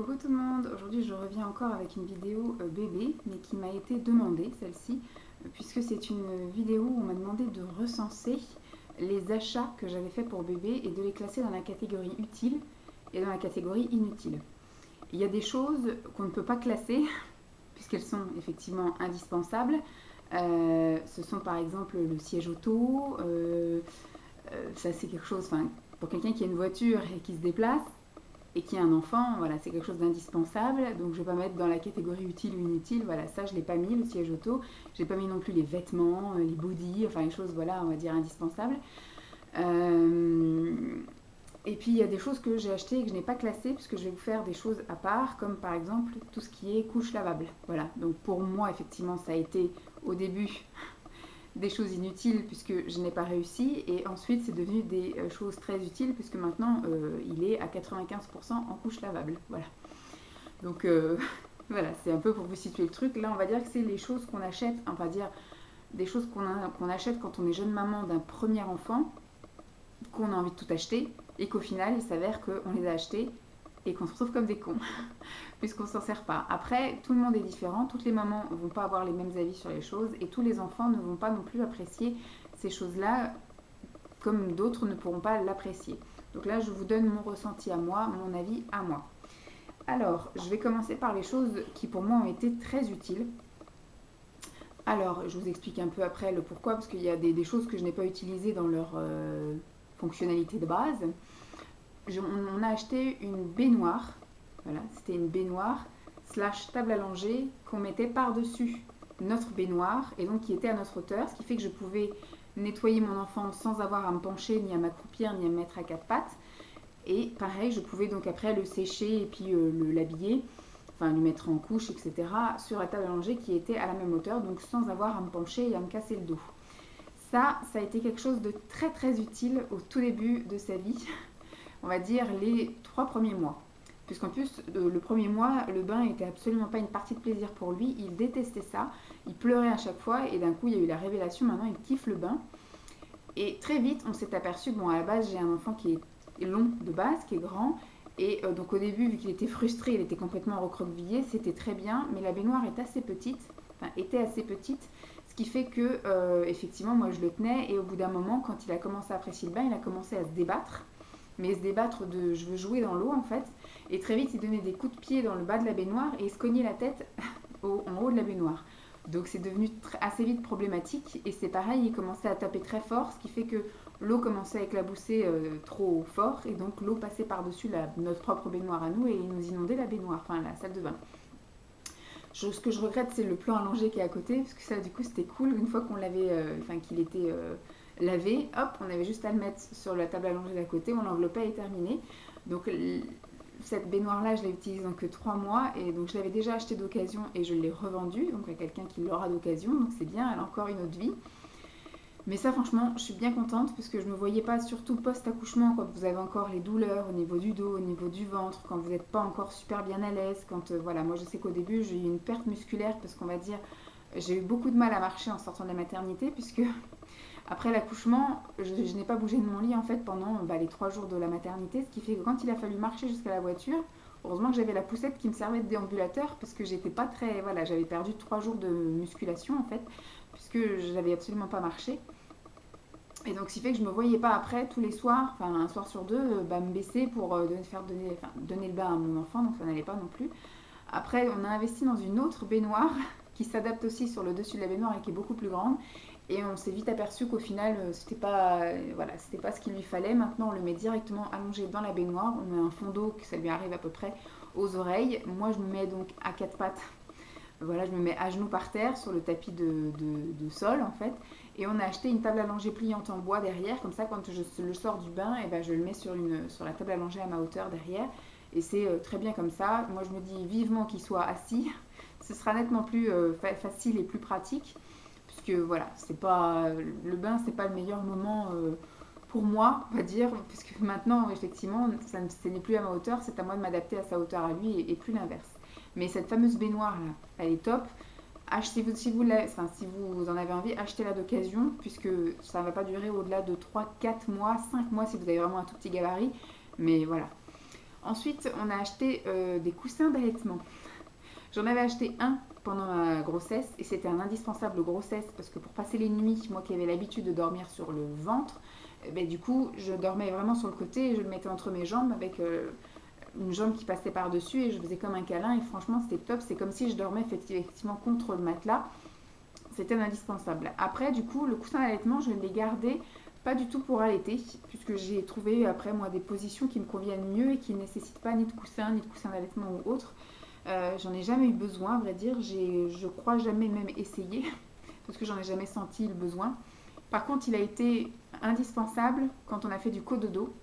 Coucou tout le monde, aujourd'hui je reviens encore avec une vidéo bébé, mais qui m'a été demandée celle-ci, puisque c'est une vidéo où on m'a demandé de recenser les achats que j'avais faits pour bébé et de les classer dans la catégorie utile et dans la catégorie inutile. Il y a des choses qu'on ne peut pas classer, puisqu'elles sont effectivement indispensables. Ce sont par exemple le siège auto, ça c'est quelque chose, pour quelqu'un qui a une voiture et qui se déplace, et qui a un enfant, voilà, c'est quelque chose d'indispensable. Donc je ne vais pas mettre dans la catégorie utile ou inutile, voilà, ça je ne l'ai pas mis, le siège auto. Je n'ai pas mis non plus les vêtements, les bodys, enfin les choses, voilà, on va dire indispensables. Et puis il y a des choses que j'ai achetées et que je n'ai pas classées, puisque je vais vous faire des choses à part, comme par exemple tout ce qui est couche lavable. Voilà, donc pour moi effectivement ça a été au début des choses inutiles puisque je n'ai pas réussi, et ensuite c'est devenu des choses très utiles puisque maintenant il est à 95% en couche lavable. Voilà, donc voilà, c'est un peu pour vous situer le truc. Là on va dire que c'est les choses qu'on achète, on va dire des choses qu'on achète quand on est jeune maman d'un premier enfant, qu'on a envie de tout acheter et qu'au final il s'avère qu'on les a achetés et qu'on se retrouve comme des cons puisqu'on s'en sert pas. Après, tout le monde est différent, toutes les mamans ne vont pas avoir les mêmes avis sur les choses et tous les enfants ne vont pas non plus apprécier ces choses-là comme d'autres ne pourront pas l'apprécier. Donc là, je vous donne mon ressenti à moi, mon avis à moi. Alors, je vais commencer par les choses qui pour moi ont été très utiles. Alors, je vous explique un peu après le pourquoi, parce qu'il y a des choses que je n'ai pas utilisées dans leur fonctionnalité de base. On a acheté une baignoire. Voilà, c'était une baignoire / table à langer qu'on mettait par-dessus notre baignoire et donc qui était à notre hauteur, ce qui fait que je pouvais nettoyer mon enfant sans avoir à me pencher, ni à m'accroupir, ni à me mettre à quatre pattes. Et pareil, je pouvais donc après le sécher et puis l'habiller, enfin lui mettre en couche, etc. sur la table à langer qui était à la même hauteur, donc sans avoir à me pencher et à me casser le dos. Ça a été quelque chose de très très utile au tout début de sa vie, on va dire les 3 premiers mois. Puisqu'en plus, le premier mois, le bain n'était absolument pas une partie de plaisir pour lui. Il détestait ça. Il pleurait à chaque fois. Et d'un coup, il y a eu la révélation. Maintenant, il kiffe le bain. Et très vite, on s'est aperçu, bon, à la base, j'ai un enfant qui est long de base, qui est grand. Et donc au début, vu qu'il était frustré, il était complètement recroquevillé. C'était très bien. Mais la baignoire est assez petite. Enfin, était assez petite. Ce qui fait que, effectivement, moi, je le tenais. Et au bout d'un moment, quand il a commencé à apprécier le bain, il a commencé à se débattre. Mais se débattre de je veux jouer dans l'eau en fait. Et très vite, il donnait des coups de pied dans le bas de la baignoire et il se cognait la tête en haut de la baignoire. Donc c'est devenu assez vite problématique. Et c'est pareil, il commençait à taper très fort, ce qui fait que l'eau commençait à éclabousser trop fort. Et donc l'eau passait par-dessus notre propre baignoire à nous et il nous inondait la baignoire, enfin la salle de bain. Ce que je regrette, c'est le plan allongé qui est à côté, parce que ça, du coup, c'était cool. Une fois qu'on l'avait, qu'il était lavé, hop, on avait juste à le mettre sur la table allongée d'à côté, on l'enveloppait et terminé. Donc, cette baignoire-là, je l'ai utilisée dans que 3 mois, et donc je l'avais déjà achetée d'occasion et je l'ai revendue, donc à quelqu'un qui l'aura d'occasion, donc c'est bien, elle a encore une autre vie. Mais ça, franchement, je suis bien contente parce que je ne me voyais pas, surtout post-accouchement, quand vous avez encore les douleurs au niveau du dos, au niveau du ventre, quand vous n'êtes pas encore super bien à l'aise. Quand, voilà, moi je sais qu'au début, j'ai eu une perte musculaire parce qu'on va dire, j'ai eu beaucoup de mal à marcher en sortant de la maternité, puisque après l'accouchement, je n'ai pas bougé de mon lit en fait pendant les 3 jours de la maternité, ce qui fait que quand il a fallu marcher jusqu'à la voiture, heureusement que j'avais la poussette qui me servait de déambulateur parce que j'étais pas très, voilà, j'avais perdu 3 jours de musculation en fait, puisque je n'avais absolument pas marché. Et donc, ce qui fait que je ne me voyais pas après, tous les soirs, enfin un soir sur deux, me baisser pour donner le bain à mon enfant, donc ça n'allait pas non plus. Après, on a investi dans une autre baignoire qui s'adapte aussi sur le dessus de la baignoire et qui est beaucoup plus grande. Et on s'est vite aperçu qu'au final, c'était pas ce qu'il lui fallait. Maintenant, on le met directement allongé dans la baignoire. On met un fond d'eau que ça lui arrive à peu près aux oreilles. Moi, je me mets donc à quatre pattes. Voilà, je me mets à genoux par terre sur le tapis de sol en fait. Et on a acheté une table à langer pliante en bois derrière. Comme ça, quand je le sors du bain, je le mets sur la table à langer à ma hauteur derrière. Et c'est très bien comme ça. Moi, je me dis vivement qu'il soit assis. Ce sera nettement plus facile et plus pratique. Puisque voilà, le bain, c'est pas le meilleur moment pour moi, on va dire. Puisque maintenant, effectivement, ce n'est plus à ma hauteur. C'est à moi de m'adapter à sa hauteur à lui et plus l'inverse. Mais cette fameuse baignoire là, elle est top. Si vous en avez envie, achetez-la d'occasion, puisque ça ne va pas durer au-delà de 3, 4 mois, 5 mois si vous avez vraiment un tout petit gabarit. Mais voilà. Ensuite, on a acheté des coussins d'allaitement. J'en avais acheté un pendant ma grossesse et c'était un indispensable grossesse parce que pour passer les nuits, moi qui avais l'habitude de dormir sur le ventre, du coup je dormais vraiment sur le côté et je le mettais entre mes jambes avec une jambe qui passait par-dessus et je faisais comme un câlin et franchement c'était top, c'est comme si je dormais effectivement contre le matelas, c'était un indispensable. Après du coup le coussin d'allaitement je l'ai gardé pas du tout pour allaiter puisque j'ai trouvé après moi des positions qui me conviennent mieux et qui ne nécessitent pas ni de coussin d'allaitement ou autre. J'en ai jamais eu besoin, à vrai dire. Je crois jamais même essayé parce que j'en ai jamais senti le besoin. Par contre, il a été indispensable quand on a fait du cododo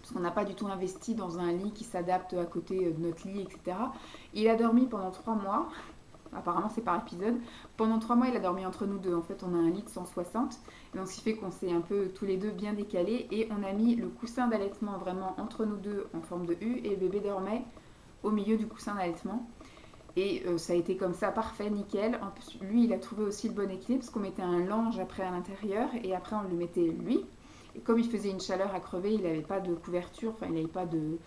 parce qu'on n'a pas du tout investi dans un lit qui s'adapte à côté de notre lit, etc. Il a dormi pendant 3 mois. Apparemment, c'est par épisode. Pendant 3 mois, il a dormi entre nous deux. En fait, on a un lit de 160. Et donc, ce qui fait qu'on s'est un peu tous les deux bien décalés. Et on a mis le coussin d'allaitement vraiment entre nous deux en forme de U. Et le bébé dormait au milieu du coussin d'allaitement. Et ça a été comme ça, parfait, nickel. En plus, lui, il a trouvé aussi le bon équilibre parce qu'on mettait un lange après à l'intérieur et après on le mettait lui. Et comme il faisait une chaleur à crever, il n'avait pas de couverture, enfin il n'avait pas de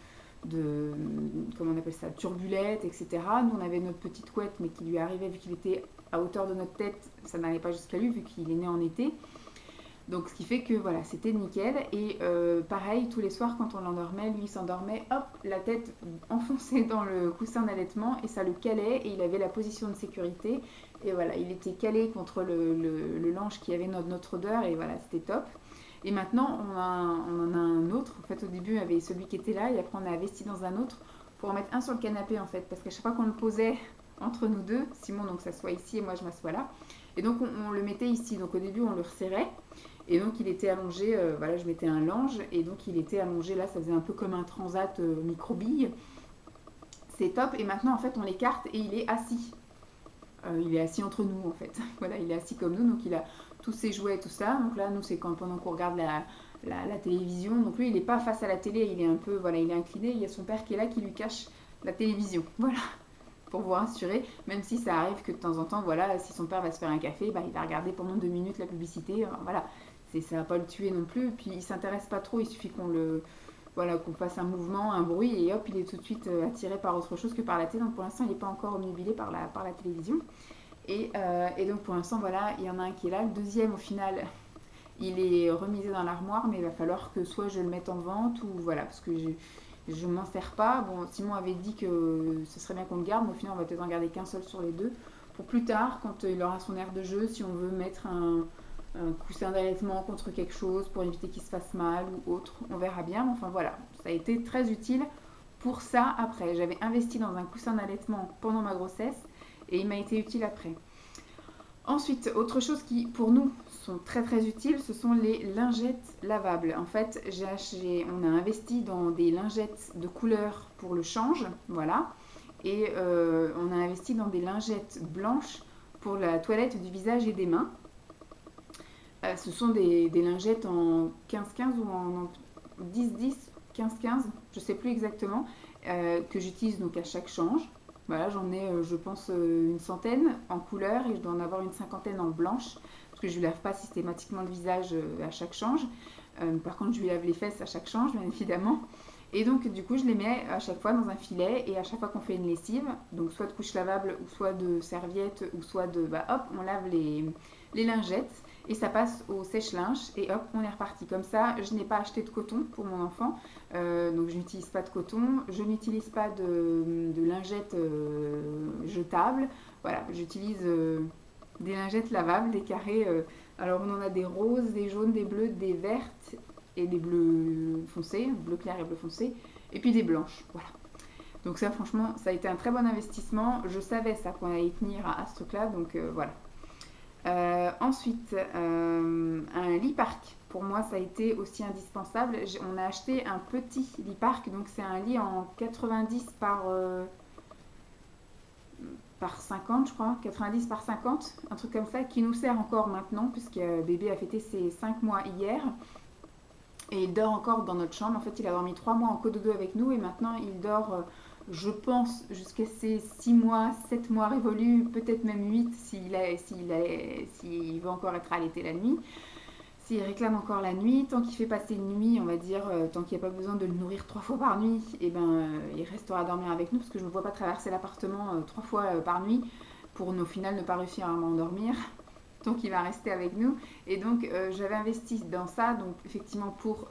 comment on appelle ça, turbulette, etc. Nous, on avait notre petite couette, mais qui lui arrivait vu qu'il était à hauteur de notre tête, ça n'allait pas jusqu'à lui vu qu'il est né en été. Donc ce qui fait que voilà, c'était nickel. Et pareil, tous les soirs quand on l'endormait, lui il s'endormait, hop, la tête enfoncée dans le coussin d'allaitement et ça le calait et il avait la position de sécurité. Et voilà, il était calé contre le lange qui avait notre odeur et voilà, c'était top. Et maintenant, on en a un autre. En fait, au début, il y avait celui qui était là et après on a investi dans un autre pour en mettre un sur le canapé en fait. Parce qu'à chaque fois qu'on le posait entre nous deux, Simon donc s'assoit ici et moi je m'assois là. Et donc on le mettait ici. Donc au début, on le resserrait. Et donc il était allongé, voilà, je mettais un lange et donc il était allongé là, ça faisait un peu comme un transat micro-bille. C'est top et maintenant en fait on l'écarte et il est assis. Il est assis entre nous en fait. Voilà, il est assis comme nous, donc il a tous ses jouets et tout ça. Donc là, nous c'est pendant qu'on regarde la télévision. Donc lui il n'est pas face à la télé, il est un peu, voilà, il est incliné. Il y a son père qui est là qui lui cache la télévision. Voilà. Pour vous rassurer, même si ça arrive que de temps en temps, voilà, si son père va se faire un café, il va regarder pendant 2 minutes la publicité, voilà, ça va pas le tuer non plus, puis il s'intéresse pas trop, il suffit qu'on fasse un mouvement, un bruit, et hop, il est tout de suite attiré par autre chose que par la télé, donc pour l'instant il n'est pas encore omnubilé par la télévision, et donc pour l'instant, voilà, il y en a un qui est là, le deuxième au final, il est remisé dans l'armoire, mais il va falloir que soit je le mette en vente, ou voilà, parce que je m'en sers pas. Bon, Simon avait dit que ce serait bien qu'on le garde, mais au final on va peut-être en garder qu'un seul sur les deux. Pour plus tard, quand il aura son aire de jeu, si on veut mettre un coussin d'allaitement contre quelque chose pour éviter qu'il se fasse mal ou autre, on verra bien. Mais enfin voilà, ça a été très utile pour ça après. J'avais investi dans un coussin d'allaitement pendant ma grossesse et il m'a été utile après. Ensuite, autre chose qui pour nous sont très très utiles, ce sont les lingettes lavables. En fait, on a investi dans des lingettes de couleur pour le change, voilà, et on a investi dans des lingettes blanches pour la toilette du visage et des mains. Ce sont des lingettes en 15-15 ou en 10-10, 15-15, je ne sais plus exactement, que j'utilise donc à chaque change. Voilà, j'en ai, je pense, une centaine en couleur et je dois en avoir une cinquantaine en blanche parce que je ne lui lave pas systématiquement le visage à chaque change. Par contre, je lui lave les fesses à chaque change, bien évidemment. Et donc, du coup, je les mets à chaque fois dans un filet et à chaque fois qu'on fait une lessive, donc soit de couche lavable ou soit de serviette ou soit de, hop, on lave les lingettes et ça passe au sèche-linge et hop, on est reparti. Comme ça, je n'ai pas acheté de coton pour mon enfant, donc je n'utilise pas de coton, je n'utilise pas de lingettes jetables. Voilà, j'utilise des lingettes lavables, des carrés. Alors on en a des roses, des jaunes, des bleus, des vertes et des bleus foncés, bleu clair et bleu foncé, et puis des blanches. Voilà. Donc ça, franchement, ça a été un très bon investissement. Je savais ça qu'on allait y tenir à ce truc-là, donc voilà. Ensuite, un lit park. Pour moi, ça a été aussi indispensable. On a acheté un petit lit park, donc c'est un lit en 90 par 50, je crois, 90 par 50, un truc comme ça, qui nous sert encore maintenant, puisque bébé a fêté ses 5 mois hier. Et il dort encore dans notre chambre. En fait, il a dormi 3 mois en cododo avec nous et maintenant il dort, je pense, jusqu'à ses 6 mois, 7 mois révolus, peut-être même 8 s'il veut encore être allaité la nuit. S'il réclame encore la nuit, tant qu'il fait passer une nuit, on va dire, tant qu'il n'y a pas besoin de le nourrir 3 fois par nuit, et ben, il restera dormir avec nous parce que je ne me vois pas traverser l'appartement 3 fois par nuit pour au final ne pas réussir à m'endormir. Donc il va rester avec nous. Et donc j'avais investi dans ça, donc effectivement pour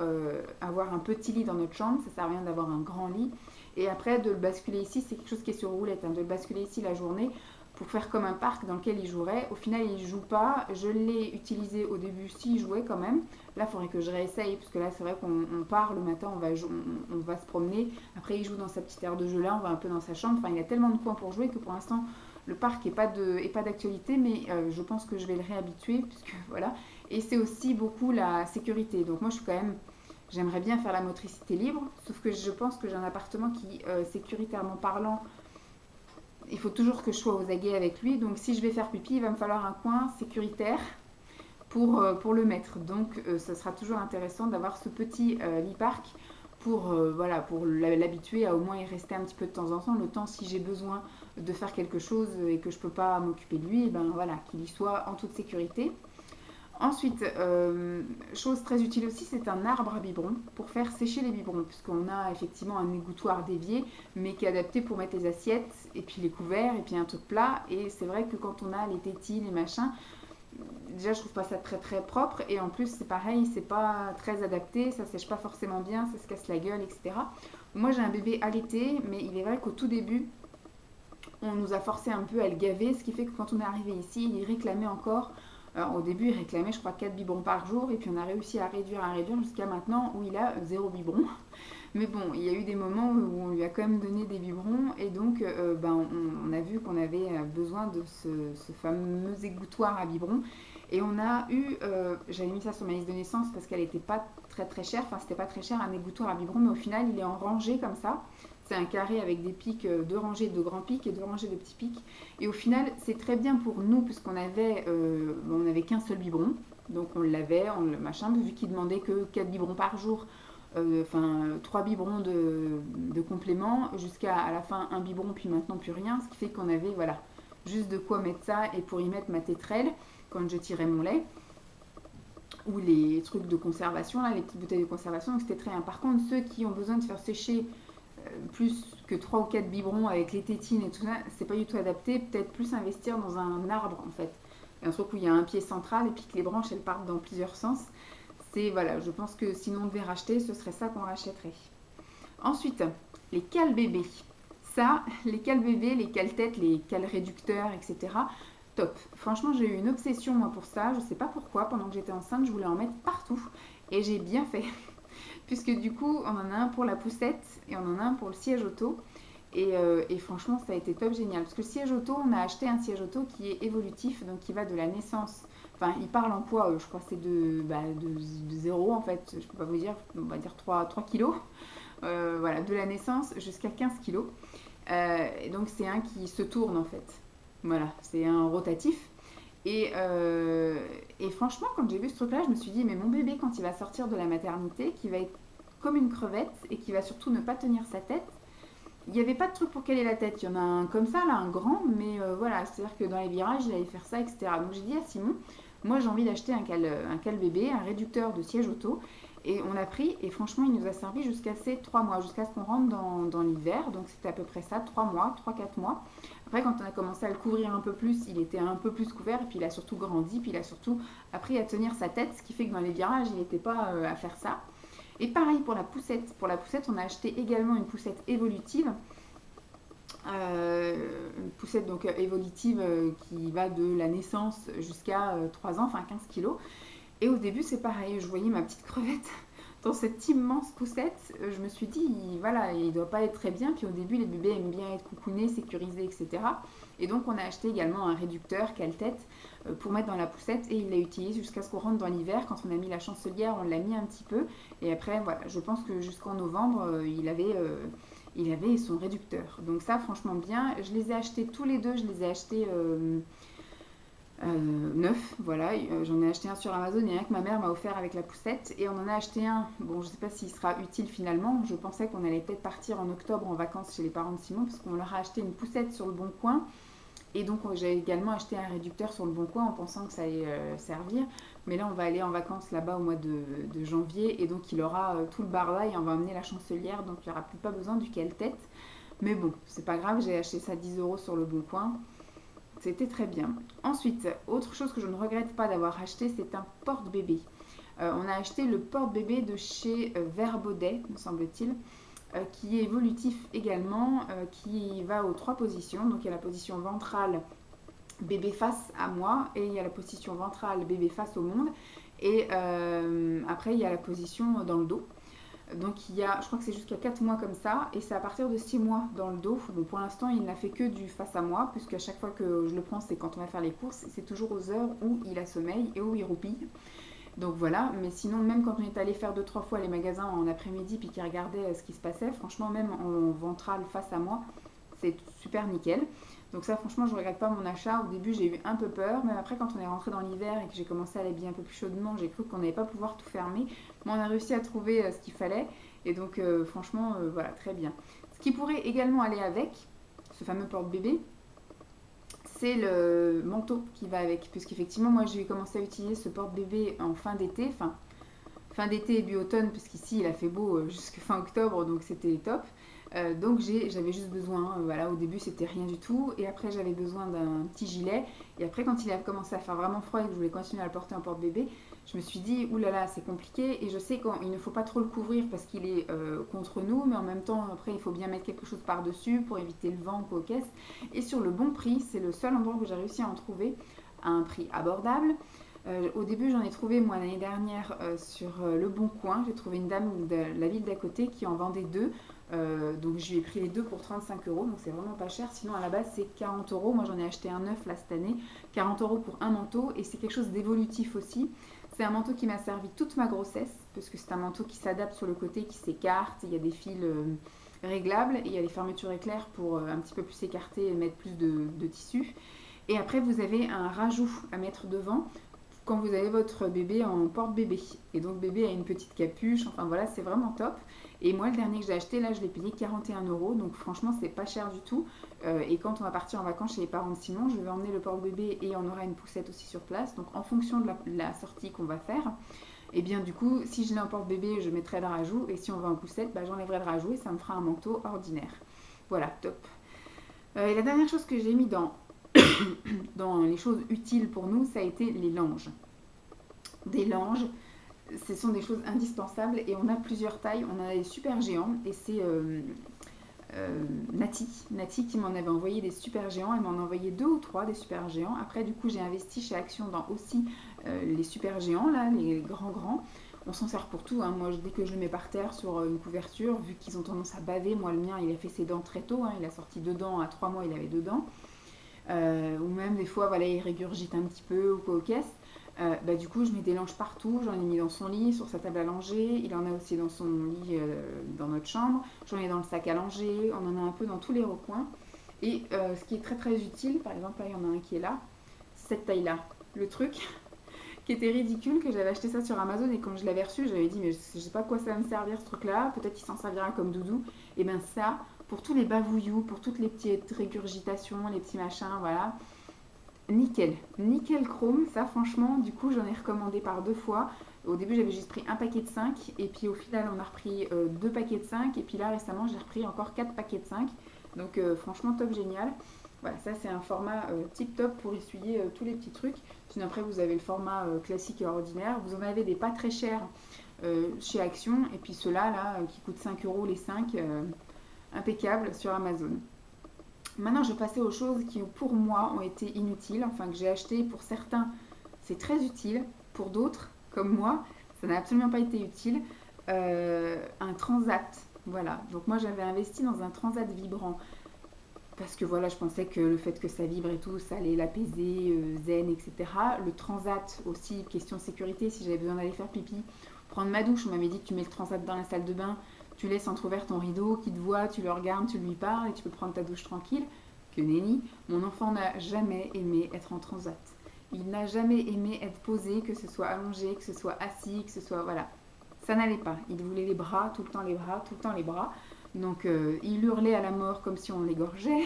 avoir un petit lit dans notre chambre, ça sert à rien d'avoir un grand lit. Et après de le basculer ici, c'est quelque chose qui est sur roulette, hein, de le basculer ici la journée pour faire comme un parc dans lequel il jouerait. Au final, il ne joue pas. Je l'ai utilisé au début, s'il jouait quand même. Là, il faudrait que je réessaye, parce que là, c'est vrai qu'on part le matin, on va se promener. Après, il joue dans sa petite aire de jeu là, on va un peu dans sa chambre. Enfin, il y a tellement de coins pour jouer que pour l'instant, le parc n'est pas d'actualité, mais je pense que je vais le réhabituer, puisque voilà. Et c'est aussi beaucoup la sécurité. Donc moi, je suis quand même... J'aimerais bien faire la motricité libre, sauf que je pense que j'ai un appartement qui, sécuritairement parlant, il faut toujours que je sois aux aguets avec lui. Donc si je vais faire pipi, il va me falloir un coin sécuritaire pour le mettre. Donc ce sera toujours intéressant d'avoir ce petit lit parc voilà, pour l'habituer à au moins y rester un petit peu de temps en temps. Le temps, si j'ai besoin de faire quelque chose et que je ne peux pas m'occuper de lui, et ben voilà, qu'il y soit en toute sécurité. Ensuite, chose très utile aussi, c'est un arbre à biberon pour faire sécher les biberons, puisqu'on a effectivement un égouttoir d'évier, mais qui est adapté pour mettre les assiettes, et puis les couverts, et puis un truc plat. Et c'est vrai que quand on a les tétines, les machins, déjà je trouve pas ça très très propre, et en plus c'est pareil, c'est pas très adapté, ça sèche pas forcément bien, ça se casse la gueule, etc. Moi j'ai un bébé allaité, mais il est vrai qu'au tout début, on nous a forcé un peu à le gaver, ce qui fait que quand on est arrivé ici, il réclamait encore. Alors, au début, il réclamait, je crois, 4 biberons par jour, et puis on a réussi à réduire jusqu'à maintenant où il a 0 biberon. Mais bon, il y a eu des moments où on lui a quand même donné des biberons, et donc on a vu qu'on avait besoin de ce fameux égouttoir à biberons. Et on a eu, j'avais mis ça sur ma liste de naissance parce qu'elle n'était pas très très chère, enfin c'était pas très cher un égouttoir à biberons, mais au final il est en rangée comme ça. C'est un carré avec des pics, deux rangées de grands pics et deux rangées de petits pics. Et au final, c'est très bien pour nous, puisqu'on avait, on n'avait qu'un seul biberon. Donc on l'avait, machin, vu qu'il demandait que 4 biberons par jour, enfin 3 biberons de complément, jusqu'à à la fin un biberon, puis maintenant plus rien. Ce qui fait qu'on avait, voilà, juste de quoi mettre ça et pour y mettre ma tétrelle quand je tirais mon lait. Ou les trucs de conservation, là, les petites bouteilles de conservation, donc c'était très bien. Par contre, ceux qui ont besoin de faire sécher plus que 3 ou 4 biberons avec les tétines et tout ça, c'est pas du tout adapté. Peut-être plus investir dans un arbre en fait. Un truc où il y a un pied central et puis que les branches elles partent dans plusieurs sens. C'est voilà, je pense que sinon on devait racheter, ce serait ça qu'on rachèterait. Ensuite, les cales bébés. Ça, les cales bébés, les cales têtes, les cales réducteurs, etc. Top. Franchement, j'ai eu une obsession moi pour ça. Je sais pas pourquoi. Pendant que j'étais enceinte, je voulais en mettre partout et j'ai bien fait. Puisque du coup, on en a un pour la poussette et on en a un pour le siège auto. Et franchement, ça a été top génial. Parce que le siège auto, on a acheté un siège auto qui est évolutif, donc qui va de la naissance. Enfin, il parle en poids, je crois que c'est de 0 en fait, je peux pas vous dire, on va dire 3 kilos. Voilà, de la naissance jusqu'à 15 kilos. Et donc c'est un qui se tourne en fait. Voilà, c'est un rotatif. Et franchement, quand j'ai vu ce truc-là, je me suis dit, mais mon bébé, quand il va sortir de la maternité, qui va être comme une crevette et qui va surtout ne pas tenir sa tête, il n'y avait pas de truc pour caler la tête. Il y en a un comme ça, là, un grand, mais voilà, c'est-à-dire que dans les virages, il allait faire ça, etc. Donc j'ai dit à Simon, moi j'ai envie d'acheter un cal bébé, un réducteur de siège auto. Et on a pris, et franchement, il nous a servi jusqu'à ces 3 mois, jusqu'à ce qu'on rentre dans l'hiver. Donc c'était à peu près ça, 3 mois, 3-4 mois. Après, quand on a commencé à le couvrir un peu plus, il était un peu plus couvert, et puis il a surtout grandi, puis il a surtout appris à tenir sa tête, ce qui fait que dans les virages, il n'était pas à faire ça. Et pareil pour la poussette. Pour la poussette, on a acheté également une poussette évolutive. Une poussette donc évolutive qui va de la naissance jusqu'à 3 ans, enfin 15 kilos. Et au début, c'est pareil, je voyais ma petite crevette dans cette immense poussette. Je me suis dit, voilà, il doit pas être très bien. Puis au début, les bébés aiment bien être coucounés, sécurisés, etc. Et donc, on a acheté également un réducteur cale-tête pour mettre dans la poussette. Et il l'a utilisé jusqu'à ce qu'on rentre dans l'hiver. Quand on a mis la chancelière, on l'a mis un petit peu. Et après, voilà, je pense que jusqu'en novembre, il avait son réducteur. Donc ça, franchement bien. Je les ai achetés tous les deux. Je les ai achetés... neuf, voilà, j'en ai acheté un sur Amazon et un que ma mère m'a offert avec la poussette, et on en a acheté un, bon je sais pas s'il sera utile finalement, je pensais qu'on allait peut-être partir en octobre en vacances chez les parents de Simon, parce qu'on leur a acheté une poussette sur le Bon Coin, et donc j'ai également acheté un réducteur sur le Bon Coin en pensant que ça allait servir. Mais là, on va aller en vacances là-bas au mois de janvier. Et donc, il aura tout le bar là et on va emmener la chancelière. Donc, il n'y aura plus pas besoin du calle-tête. Mais bon, c'est pas grave, j'ai acheté ça 10 euros sur le Bon Coin. C'était très bien. Ensuite, autre chose que je ne regrette pas d'avoir acheté, c'est un porte-bébé. On a acheté le porte-bébé de chez Verbaudet, me semble-t-il, qui est évolutif également, qui va aux 3 positions. Donc il y a la position ventrale bébé face à moi et il y a la position ventrale bébé face au monde. Et après il y a la position dans le dos. Donc il y a, je crois que c'est jusqu'à 4 mois comme ça, et c'est à partir de 6 mois dans le dos. Bon, pour l'instant, il n'a fait que du face à moi, puisque à chaque fois que je le prends, c'est quand on va faire les courses, c'est toujours aux heures où il a sommeil et où il roupille. Donc voilà, mais sinon, même quand on est allé faire 2-3 fois les magasins en après-midi, puis qu'il regardait ce qui se passait, franchement, même en ventral face à moi, c'est super nickel. Donc ça, franchement, je ne regrette pas mon achat. Au début, j'ai eu un peu peur. Même après, quand on est rentré dans l'hiver et que j'ai commencé à l'habiller un peu plus chaudement, j'ai cru qu'on n'allait pas pouvoir tout fermer. Mais on a réussi à trouver ce qu'il fallait. Et donc, franchement, voilà, très bien. Ce qui pourrait également aller avec, ce fameux porte-bébé, c'est le manteau qui va avec. Puisqu'effectivement, moi, j'ai commencé à utiliser ce porte-bébé en fin d'été. Enfin, fin d'été et début automne, puisqu'ici, il a fait beau jusqu'à fin octobre. Donc, c'était top. Donc j'avais juste besoin, voilà, au début c'était rien du tout, et après j'avais besoin d'un petit gilet, et après quand il a commencé à faire vraiment froid et que je voulais continuer à le porter en porte-bébé, je me suis dit, oulala, c'est compliqué, et je sais qu'il ne faut pas trop le couvrir parce qu'il est contre nous, mais en même temps, après il faut bien mettre quelque chose par-dessus pour éviter le vent ou caisse, et sur le bon prix, c'est le seul endroit où j'ai réussi à en trouver à un prix abordable. Au début, j'en ai trouvé moi l'année dernière sur le Bon Coin. J'ai trouvé une dame de la ville d'à côté qui en vendait 2. Donc je lui ai pris les 2 pour 35 euros, donc c'est vraiment pas cher. Sinon à la base c'est 40 euros. Moi j'en ai acheté un neuf là cette année. 40 euros pour un manteau, et c'est quelque chose d'évolutif aussi. C'est un manteau qui m'a servi toute ma grossesse, parce que c'est un manteau qui s'adapte sur le côté, qui s'écarte. Il y a des fils réglables et il y a des fermetures éclairs pour un petit peu plus s'écarter et mettre plus de tissu. Et après vous avez un rajout à mettre devant quand vous avez votre bébé en porte-bébé. Et donc bébé a une petite capuche, enfin voilà, c'est vraiment top. Et moi, le dernier que j'ai acheté, là, je l'ai payé 41 euros. Donc franchement, c'est pas cher du tout. Et quand on va partir en vacances chez les parents de Simon, je vais emmener le porte-bébé et on aura une poussette aussi sur place. Donc en fonction de la sortie qu'on va faire, et bien du coup, si je l'ai en porte-bébé, je mettrai le rajout. Et si on va en poussette, bah, j'enlèverai le rajout et ça me fera un manteau ordinaire. Voilà, top. Et la dernière chose que j'ai mis dans les choses utiles pour nous, ça a été les langes. Des langes, ce sont des choses indispensables, et on a plusieurs tailles. On a des super géants, et c'est Nati qui m'en avait envoyé des super géants. Elle m'en a envoyé 2 ou 3 des super géants. Après du coup j'ai investi chez Action dans aussi les super géants là, les grands. On s'en sert pour tout, hein. Moi dès que je le mets par terre sur une couverture, vu qu'ils ont tendance à baver, moi le mien il a fait ses dents très tôt, hein. Il a sorti 2 dents à 3 mois, il avait 2 dents. Ou même des fois voilà, il régurgite un petit peu ou quoi aux caisses. Du coup je mets des langes partout. J'en ai mis dans son lit, sur sa table à langer, il en a aussi dans son lit dans notre chambre, j'en ai dans le sac à langer, on en a un peu dans tous les recoins. Et ce qui est très très utile, par exemple là il y en a un qui est là, cette taille là, le truc qui était ridicule, que j'avais acheté ça sur Amazon, et quand je l'avais reçu j'avais dit mais je sais pas quoi ça va me servir ce truc là, peut-être qu'il s'en servira comme doudou. Et bien ça, pour tous les bavouillous, pour toutes les petites régurgitations, les petits machins, voilà, nickel chrome. Ça franchement, du coup j'en ai recommandé par 2 fois. Au début j'avais juste pris un paquet de 5, et puis au final on a repris 2 paquets de 5, et puis là récemment j'ai repris encore 4 paquets de 5. Donc franchement top, génial. Voilà, ça c'est un format tip top pour essuyer tous les petits trucs. Sinon après vous avez le format classique et ordinaire. Vous en avez des pas très chers chez Action, et puis ceux-là là, qui coûtent 5 euros les 5, impeccable sur Amazon. Maintenant, je vais passer aux choses qui, pour moi, ont été inutiles, enfin que j'ai acheté. Pour certains, c'est très utile. Pour d'autres, comme moi, ça n'a absolument pas été utile. Un transat, voilà. Donc moi, j'avais investi dans un transat vibrant. Parce que voilà, je pensais que le fait que ça vibre et tout, ça allait l'apaiser, zen, etc. Le transat aussi, question sécurité, si j'avais besoin d'aller faire pipi, prendre ma douche, on m'avait dit que tu mets le transat dans la salle de bain, tu laisses entrouvert ton rideau, qui te voit, tu le regardes, tu lui parles et tu peux prendre ta douche tranquille. Que nenni, mon enfant n'a jamais aimé être en transat. Il n'a jamais aimé être posé, que ce soit allongé, que ce soit assis, que ce soit... Voilà. Ça n'allait pas. Il voulait les bras, tout le temps les bras, tout le temps les bras. Donc il hurlait à la mort comme si on l'égorgeait.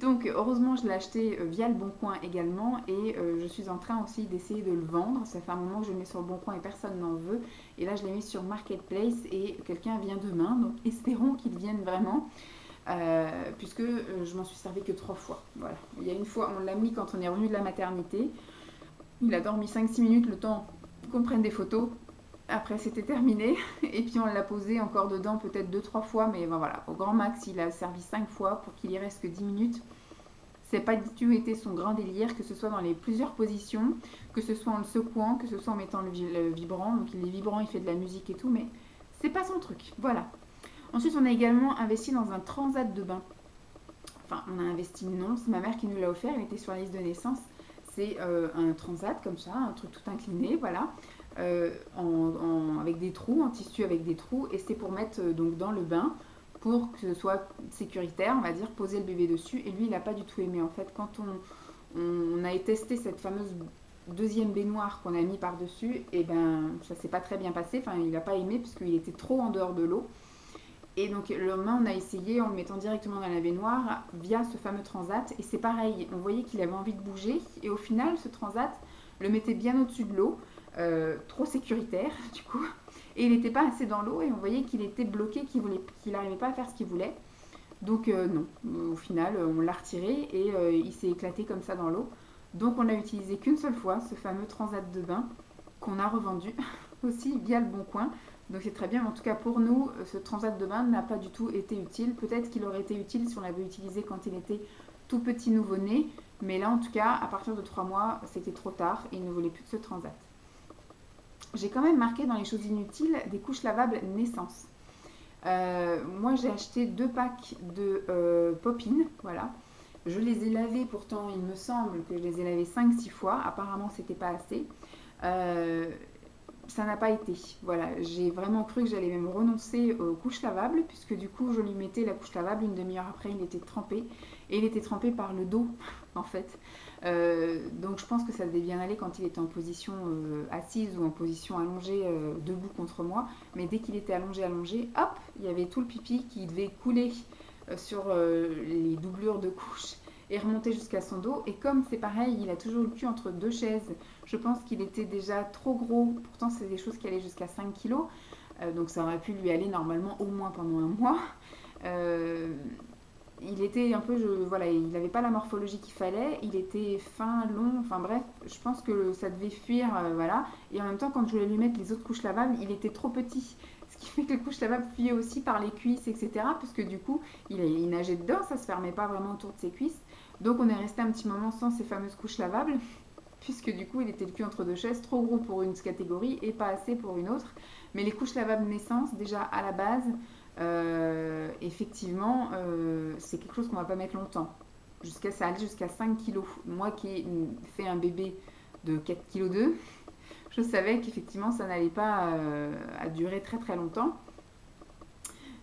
Donc heureusement je l'ai acheté via le Bon Coin également et je suis en train aussi d'essayer de le vendre. Ça fait un moment que je le mets sur le Bon Coin et personne n'en veut. Et là je l'ai mis sur Marketplace et quelqu'un vient demain. Donc espérons qu'il vienne vraiment. Puisque je m'en suis servi que 3 fois. Voilà. Il y a une fois, on l'a mis quand on est revenu de la maternité. Il a dormi 5-6 minutes le temps qu'on prenne des photos. Après, c'était terminé. Et puis, on l'a posé encore dedans peut-être 2-3 fois. Mais ben, voilà, au grand max, il a servi 5 fois pour qu'il y reste que 10 minutes. C'est pas du tout été son grand délire, que ce soit dans les plusieurs positions, que ce soit en le secouant, que ce soit en mettant le vibrant. Donc, il est vibrant, il fait de la musique et tout. Mais c'est pas son truc. Voilà. Ensuite, on a également investi dans un transat de bain. Enfin, on a investi, non, c'est ma mère qui nous l'a offert. Il était sur la liste de naissance. C'est un transat comme ça, un truc tout incliné, voilà, avec des trous, en tissu avec des trous, et c'est pour mettre donc dans le bain pour que ce soit sécuritaire, on va dire, poser le bébé dessus. Et lui, il n'a pas du tout aimé. En fait, quand on a testé cette fameuse deuxième baignoire qu'on a mis par-dessus, et ben ça s'est pas très bien passé. Enfin, il n'a pas aimé puisqu'il était trop en dehors de l'eau. Et donc le lendemain, on a essayé en le mettant directement dans la baignoire via ce fameux transat. Et c'est pareil, on voyait qu'il avait envie de bouger. Et au final, ce transat le mettait bien au-dessus de l'eau, trop sécuritaire du coup. Et il n'était pas assez dans l'eau et on voyait qu'il était bloqué, qu'il n'arrivait pas à faire ce qu'il voulait. Donc non, au final, on l'a retiré et il s'est éclaté comme ça dans l'eau. Donc on l'a utilisé qu'une seule fois, ce fameux transat de bain qu'on a revendu aussi via le Bon Coin. Donc c'est très bien, mais en tout cas pour nous, ce transat de bain n'a pas du tout été utile. Peut-être qu'il aurait été utile si on l'avait utilisé quand il était tout petit nouveau-né, mais là en tout cas, à partir de 3 mois, c'était trop tard et il ne voulait plus de ce transat. J'ai quand même marqué dans les choses inutiles des couches lavables naissance. Moi j'ai acheté 2 packs de Pop-In, voilà. Je les ai lavés, pourtant il me semble que je les ai lavés 5-6 fois, apparemment c'était pas assez. Ça n'a pas été. Voilà, j'ai vraiment cru que j'allais même renoncer aux couches lavables, puisque du coup, je lui mettais la couche lavable, une demi-heure après, il était trempé. Et il était trempé par le dos, en fait. Donc je pense que ça devait bien aller quand il était en position assise ou en position allongée, debout contre moi. Mais dès qu'il était allongé, hop, il y avait tout le pipi qui devait couler sur les doublures de couches et remonter jusqu'à son dos. Et comme c'est pareil, il a toujours le cul entre 2 chaises. Je pense qu'il était déjà trop gros. Pourtant, c'est des choses qui allaient jusqu'à 5 kilos. Donc ça aurait pu lui aller normalement au moins pendant un mois. Il était un peu, voilà, il n'avait pas la morphologie qu'il fallait. Il était fin, long, enfin bref, je pense que ça devait fuir, voilà. Et en même temps, quand je voulais lui mettre les autres couches lavables, il était trop petit. Ce qui fait que les couches lavables fuyaient aussi par les cuisses, etc. Parce que du coup, il nageait dedans, ça ne se fermait pas vraiment autour de ses cuisses. Donc on est resté un petit moment sans ces fameuses couches lavables, puisque du coup il était le cul entre 2 chaises, trop gros pour une catégorie et pas assez pour une autre. Mais les couches lavables naissance, déjà à la base, effectivement, c'est quelque chose qu'on ne va pas mettre longtemps. Ça allait jusqu'à 5 kilos. Moi qui ai fait un bébé de 4,2 kg, je savais qu'effectivement ça n'allait pas à durer très très longtemps.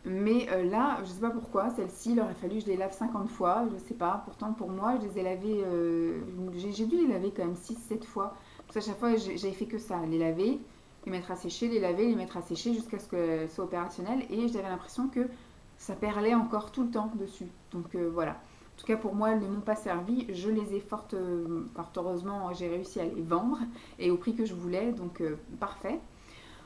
Mais là, je ne sais pas pourquoi, celle-ci, il aurait fallu que je les lave 50 fois, je ne sais pas. Pourtant, pour moi, je les ai lavées, j'ai dû les laver quand même 6-7 fois. Parce qu'à chaque fois, j'avais fait que ça, les laver, les mettre à sécher, les laver, les mettre à sécher jusqu'à ce que ce soit opérationnel. Et j'avais l'impression que ça perlait encore tout le temps dessus. Donc voilà. En tout cas, pour moi, elles ne m'ont pas servi. Je les ai fort heureusement, j'ai réussi à les vendre et au prix que je voulais. Donc parfait.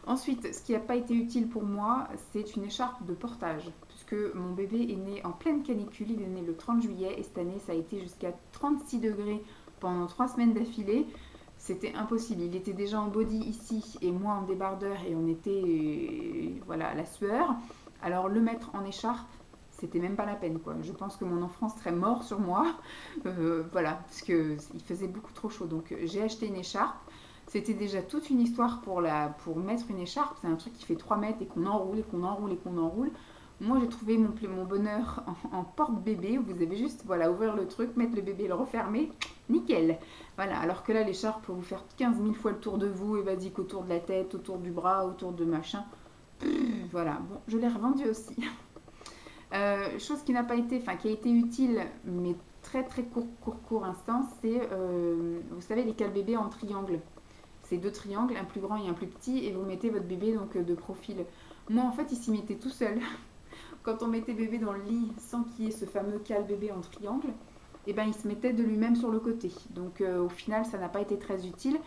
Ensuite, ce qui n'a pas été utile pour moi, c'est une écharpe de portage, puisque mon bébé est né en pleine canicule, il est né le 30 juillet, et cette année, ça a été jusqu'à 36 degrés pendant 3 semaines d'affilée. C'était impossible, il était déjà en body ici, et moi en débardeur, et on était voilà, à la sueur. Alors le mettre en écharpe, c'était même pas la peine, quoi. Je pense que mon enfant serait mort sur moi, voilà, parce qu'il faisait beaucoup trop chaud. Donc j'ai acheté une écharpe. C'était déjà toute une histoire pour mettre une écharpe. C'est un truc qui fait 3 mètres et qu'on enroule et qu'on enroule et qu'on enroule. Moi, j'ai trouvé mon bonheur en porte-bébé. Vous avez juste, voilà, ouvrir le truc, mettre le bébé, le refermer. Nickel. Voilà. Alors que là, l'écharpe peut vous faire 15 000 fois le tour de vous. Et vas-y, qu'autour de la tête, autour du bras, autour de machin. Voilà. Bon, je l'ai revendue aussi. Chose qui n'a pas été, enfin, qui a été utile, mais très très court instant, c'est, vous savez, les cale-bébés en triangle. C'est 2 triangles, un plus grand et un plus petit, et vous mettez votre bébé donc de profil. Moi en fait il s'y mettait tout seul. Quand on mettait bébé dans le lit sans qu'il y ait ce fameux cale bébé en triangle, et ben il se mettait de lui-même sur le côté. Donc au final, ça n'a pas été très utile.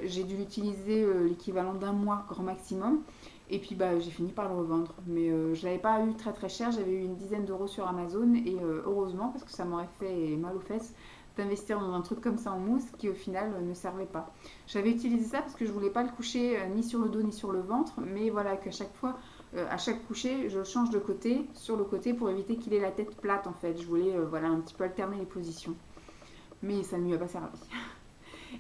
J'ai dû l'utiliser l'équivalent d'un mois grand maximum. Et puis bah, j'ai fini par le revendre. Mais je l'avais pas eu très très cher, j'avais eu une dizaine d'euros sur Amazon. Et heureusement, parce que ça m'aurait fait mal aux fesses d'investir dans un truc comme ça en mousse qui au final ne servait pas. J'avais utilisé ça parce que je voulais pas le coucher ni sur le dos ni sur le ventre. Mais voilà, qu'à chaque fois, à chaque coucher, je change de côté, sur le côté pour éviter qu'il ait la tête plate en fait. Je voulais voilà, un petit peu alterner les positions. Mais ça ne lui a pas servi.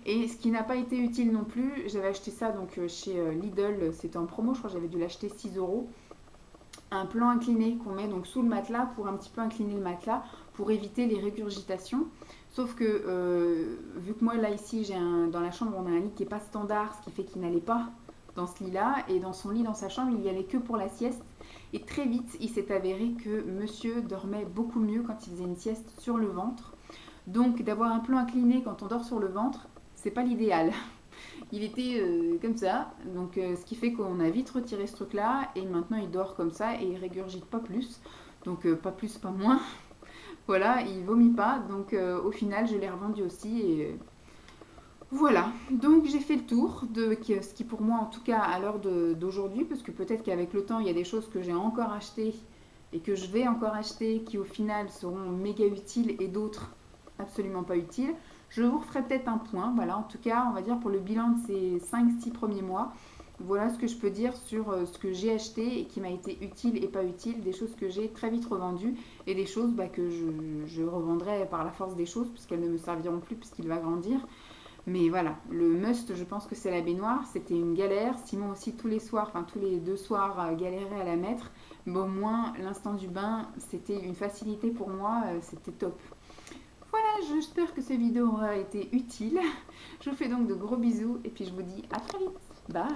Et ce qui n'a pas été utile non plus, j'avais acheté ça donc chez Lidl, c'était en promo, je crois que j'avais dû l'acheter 6 euros. Un plan incliné qu'on met donc sous le matelas pour un petit peu incliner le matelas pour éviter les régurgitations. Sauf que vu que moi là ici dans la chambre on a un lit qui n'est pas standard, ce qui fait qu'il n'allait pas dans ce lit là, et dans son lit dans sa chambre il y allait que pour la sieste. Et très vite il s'est avéré que monsieur dormait beaucoup mieux quand il faisait une sieste sur le ventre. Donc d'avoir un plan incliné quand on dort sur le ventre, c'est pas l'idéal. Il était comme ça, donc ce qui fait qu'on a vite retiré ce truc là et maintenant il dort comme ça et il régurgite pas plus, donc pas plus pas moins. Voilà, il vomit pas, donc au final je l'ai revendu aussi et voilà. Donc j'ai fait le tour de ce qui pour moi en tout cas à l'heure d'aujourd'hui, parce que peut-être qu'avec le temps il y a des choses que j'ai encore achetées et que je vais encore acheter qui au final seront méga utiles et d'autres absolument pas utiles. Je vous referai peut-être un point, voilà, en tout cas, on va dire pour le bilan de ces 5-6 premiers mois, voilà ce que je peux dire sur ce que j'ai acheté et qui m'a été utile et pas utile, des choses que j'ai très vite revendues et des choses que je revendrai par la force des choses puisqu'elles ne me serviront plus puisqu'il va grandir. Mais voilà, le must, je pense que c'est la baignoire, c'était une galère. Simon aussi tous les soirs, enfin tous les 2 soirs, galérait à la mettre. Mais au moins, l'instant du bain, c'était une facilité pour moi, c'était top. Voilà, j'espère que cette vidéo aura été utile. Je vous fais donc de gros bisous et puis je vous dis à très vite. Bye!